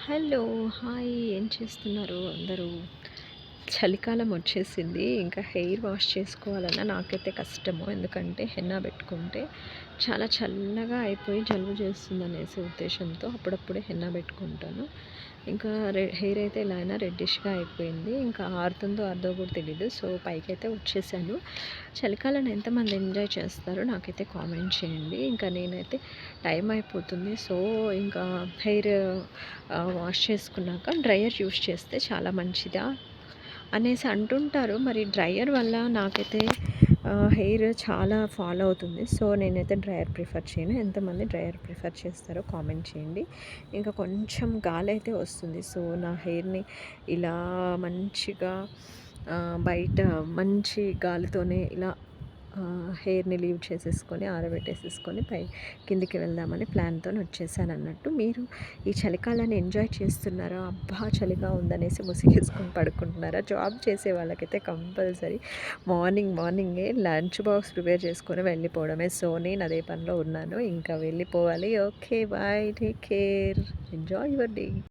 Hello! Hi! ఏం చేస్తున్నారు అందరూ? చలికాలం వచ్చేసింది. ఇంకా హెయిర్ వాష్ చేసుకోవాలన్నా నాకైతే కష్టము. ఎందుకంటే హెన్నా పెట్టుకుంటే చాలా చల్లగా అయిపోయి జలుబు చేస్తుందనేసి ఉద్దేశంతో అప్పుడప్పుడే హెన్నా పెట్టుకుంటాను. ఇంకా హెయిర్ అయితే ఎలా అయినా రెడ్డిష్‌గా అయిపోయింది. ఇంకా ఆరుతుందో ఆరదో కూడా తెలీదు. సో, పైకైతే వచ్చేసాను. చలికాలాన్ని ఎంతమంది ఎంజాయ్ చేస్తారో నాకైతే కామెంట్ చేయండి. ఇంకా నేనైతే టైం అయిపోతుంది. సో, ఇంకా హెయిర్ వాష్ చేసుకున్నాక డ్రైయర్ యూజ్ చేస్తే చాలా మంచిదా అనేసి అంటుంటారు. మరి డ్రైయర్ వల్ల నాకైతే హెయిర్ చాలా ఫాల్ అవుతుంది. సో, నేనైతే డ్రైయర్ ప్రిఫర్ చేయను. ఎంతమంది డ్రైయర్ ప్రిఫర్ చేస్తారో కామెంట్ చేయండి. ఇంకా కొంచెం గాలైతే వస్తుంది. సో, నా హెయిర్‌ని ఇలా మంచిగా బయట మంచి గాలితోనే ఇలా హెయిర్‌ని లీవ్ చేసేసుకొని ఆరబెట్టేసేసుకొని కిందికి వెళ్దామని ప్లాన్‌తోని వచ్చేసానన్నట్టు. మీరు ఈ చలికాలాన్ని ఎంజాయ్ చేస్తున్నారా? అబ్బా! చలిగా ఉందనేసి ముసుగేసుకొని పడుకుంటున్నారా? జాబ్ చేసే వాళ్ళకైతే కంపల్సరీ మార్నింగే లంచ్ బాక్స్ ప్రిపేర్ చేసుకొని వెళ్ళిపోవడమే. సో, నేను అదే పనిలో ఉన్నాను. ఇంకా వెళ్ళిపోవాలి. Okay. Bye. Take care. Enjoy your day.